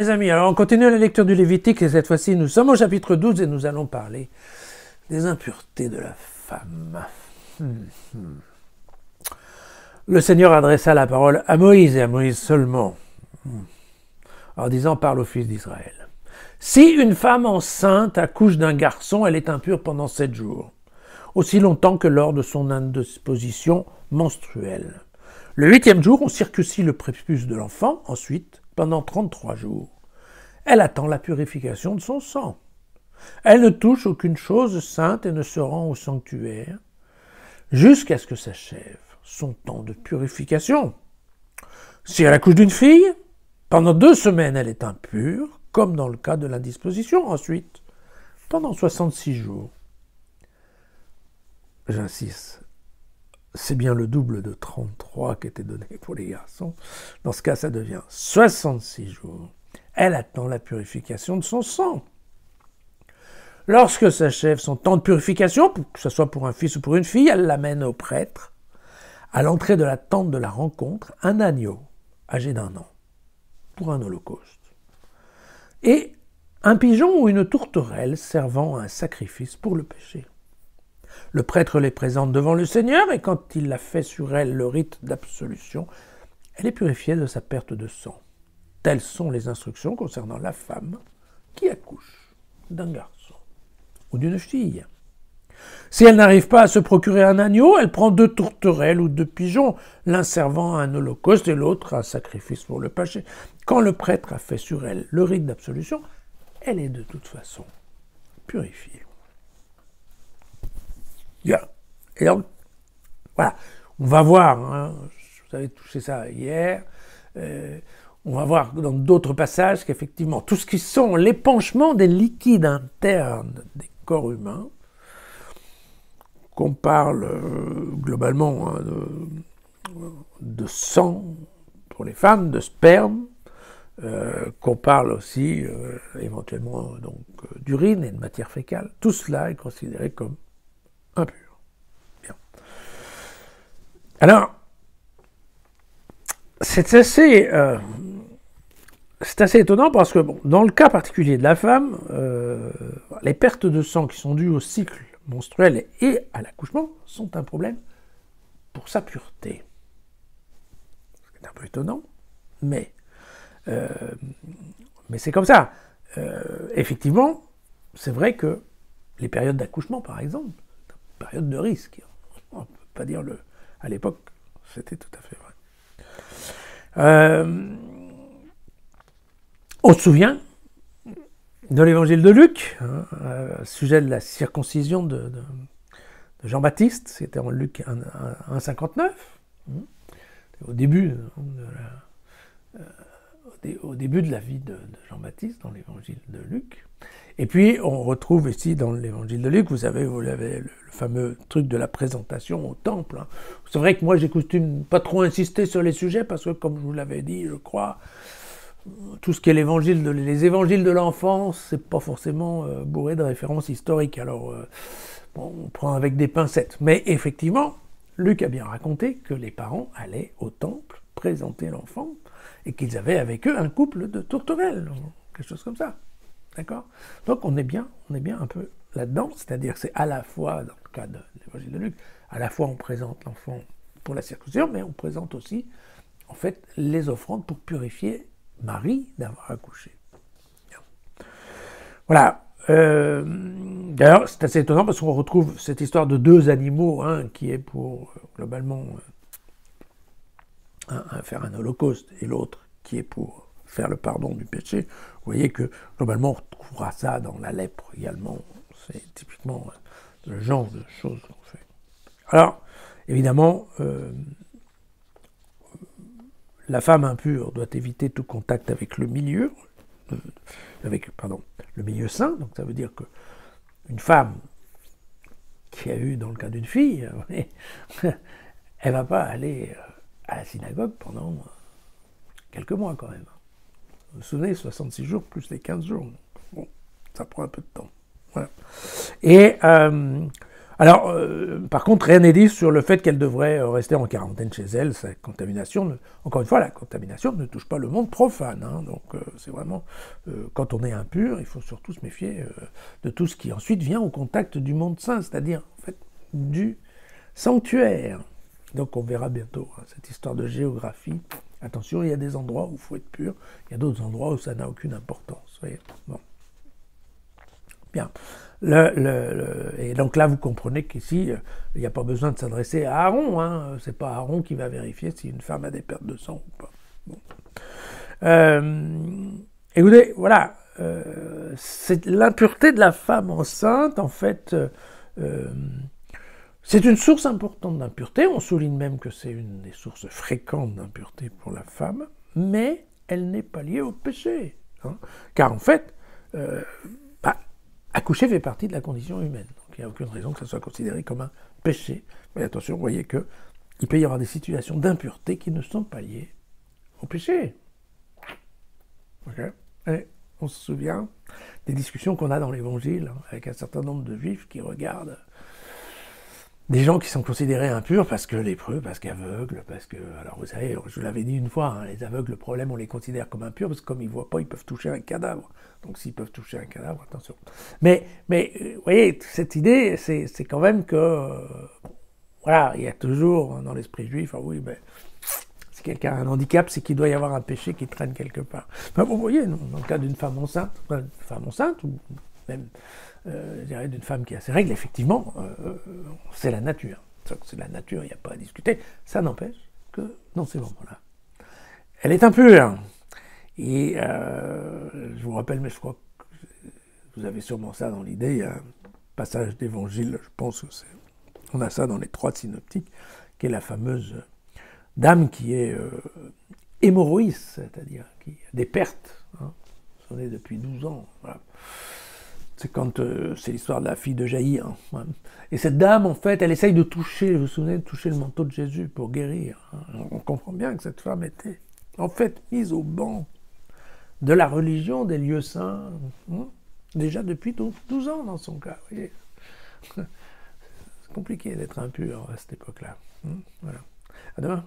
Les amis, alors on continue la lecture du Lévitique et cette fois-ci nous sommes au chapitre 12 et nous allons parler des impuretés de la femme. Le Seigneur adressa la parole à Moïse et à Moïse seulement, en disant: parle aux fils d'Israël. Si une femme enceinte accouche d'un garçon, elle est impure pendant 7 jours, aussi longtemps que lors de son indisposition menstruelle. Le 8e jour, on circoncis le prépuce de l'enfant, ensuite, pendant 33 jours. Elle attend la purification de son sang. Elle ne touche aucune chose sainte et ne se rend au sanctuaire jusqu'à ce que s'achève son temps de purification. Si elle accouche d'une fille, pendant 2 semaines, elle est impure, comme dans le cas de l'indisposition. Ensuite, pendant 66 jours. J'insiste, c'est bien le double de 33 qui était donné pour les garçons. Dans ce cas, ça devient 66 jours. Elle attend la purification de son sang. Lorsque s'achève son temps de purification, que ce soit pour un fils ou pour une fille, elle l'amène au prêtre, à l'entrée de la tente de la rencontre, un agneau âgé d'1 an, pour un holocauste, et un pigeon ou une tourterelle servant à un sacrifice pour le péché. Le prêtre les présente devant le Seigneur, et quand il a fait sur elle le rite d'absolution, elle est purifiée de sa perte de sang. Telles sont les instructions concernant la femme qui accouche d'un garçon ou d'une fille. Si elle n'arrive pas à se procurer un agneau, elle prend 2 tourterelles ou 2 pigeons, l'un servant à un holocauste et l'autre à un sacrifice pour le péché. Quand le prêtre a fait sur elle le rite d'absolution, elle est de toute façon purifiée. Bien. Et donc, voilà, on va voir, hein, vous avez touché ça hier, on va voir dans d'autres passages qu'effectivement, tout ce qui sont l'épanchement des liquides internes des corps humains, qu'on parle globalement de sang pour les femmes, de sperme, qu'on parle aussi éventuellement d'urine et de matière fécale, tout cela est considéré comme impur. Bien. Alors, c'est assez étonnant parce que, bon, dans le cas particulier de la femme, les pertes de sang qui sont dues au cycle menstruel et à l'accouchement sont un problème pour sa pureté. C'est un peu étonnant, mais c'est comme ça. Effectivement, c'est vrai que les périodes d'accouchement, par exemple, période de risque. On ne peut pas dire à l'époque, c'était tout à fait vrai. On se souvient de l'évangile de Luc, sujet de la circoncision de Jean-Baptiste, c'était en Luc 1,59, au début de la vie de Jean-Baptiste dans l'évangile de Luc. Et puis, on retrouve ici dans l'évangile de Luc, vous avez le fameux truc de la présentation au temple. Hein. C'est vrai que moi, j'ai coutume pas trop insister sur les sujets, parce que, comme je vous l'avais dit, je crois, tout ce qui est les évangiles de l'enfance, c'est pas forcément bourré de références historiques. Alors, bon, on prend avec des pincettes. Mais effectivement, Luc a bien raconté que les parents allaient au temple présenter l'enfant, et qu'ils avaient avec eux un couple de tourterelles, quelque chose comme ça. D'accord ? Donc on est bien un peu là-dedans, c'est-à-dire c'est à la fois, dans le cas de l'évangile de Luc, à la fois on présente l'enfant pour la circoncision, mais on présente aussi, en fait, les offrandes pour purifier Marie d'avoir accouché. Bien. Voilà. D'ailleurs, c'est assez étonnant parce qu'on retrouve cette histoire de 2 animaux, un qui est pour, globalement, faire un holocauste, et l'autre qui est pour faire le pardon du péché. Vous voyez que, globalement, on retrouvera ça dans la lèpre également. C'est typiquement le genre de choses qu'on fait. Alors, évidemment, la femme impure doit éviter tout contact avec le milieu, le milieu saint. Donc ça veut dire que une femme qui a eu, dans le cas d'une fille, elle va pas aller à la synagogue pendant quelques mois quand même. Vous vous souvenez, 66 jours plus les 15 jours. Bon, ça prend un peu de temps. Voilà. Et Alors, par contre, rien n'est dit sur le fait qu'elle devrait rester en quarantaine chez elle. Sa contamination, encore une fois, la contamination ne touche pas le monde profane. Hein, donc, c'est vraiment, quand on est impur, il faut surtout se méfier de tout ce qui ensuite vient au contact du monde saint, c'est-à-dire, en fait, du sanctuaire. Donc, on verra bientôt hein, cette histoire de géographie. Attention, il y a des endroits où il faut être pur, il y a d'autres endroits où ça n'a aucune importance. Voyez. Bon. Bien. Et donc là, vous comprenez qu'ici, il n'y a pas besoin de s'adresser à Aaron. Hein. C'est pas Aaron qui va vérifier si une femme a des pertes de sang ou pas. Bon. Écoutez, voilà. C'est l'impureté de la femme enceinte, en fait, c'est une source importante d'impureté. On souligne même que c'est une des sources fréquentes d'impureté pour la femme, mais elle n'est pas liée au péché. Hein. Car en fait, accoucher fait partie de la condition humaine. Donc il n'y a aucune raison que ça soit considéré comme un péché. Mais attention, vous voyez qu'il peut y avoir des situations d'impureté qui ne sont pas liées au péché. Okay. Et on se souvient des discussions qu'on a dans l'Évangile avec un certain nombre de juifs qui regardent des gens qui sont considérés impurs parce que lépreux, parce qu'aveugles, parce que... Alors vous savez, je vous l'avais dit une fois, hein, les aveugles, le problème, on les considère comme impurs parce que comme ils ne voient pas, ils peuvent toucher un cadavre. Donc s'ils peuvent toucher un cadavre, attention. Mais vous voyez, cette idée, c'est quand même que... voilà, il y a toujours dans l'esprit juif, ah oui, mais si quelqu'un a un handicap, c'est qu'il doit y avoir un péché qui traîne quelque part. Enfin, vous voyez, dans le cas d'une femme enceinte, ou même... je dirais d'une femme qui a ses règles, effectivement, c'est la nature. C'est la nature, il n'y a pas à discuter. Ça n'empêche que, dans ces moments-là, elle est impure. Et je vous rappelle, mais je crois que vous avez sûrement ça dans l'idée, il y a un passage d'évangile, je pense que on a ça dans les 3 synoptiques, qui est la fameuse dame qui est hémorroïs, c'est-à-dire qui a des pertes. Hein, j'en ai depuis 12 ans. Voilà. C'est quand c'est l'histoire de la fille de Jaïr. Hein. Et cette dame, en fait, elle essaye de toucher, vous vous souvenez, de toucher le manteau de Jésus pour guérir. Hein. On comprend bien que cette femme était, en fait, mise au banc de la religion des lieux saints, hein, déjà depuis 12 ans dans son cas. Vous voyez. C'est compliqué d'être impur à cette époque-là. Hein. Voilà. À demain.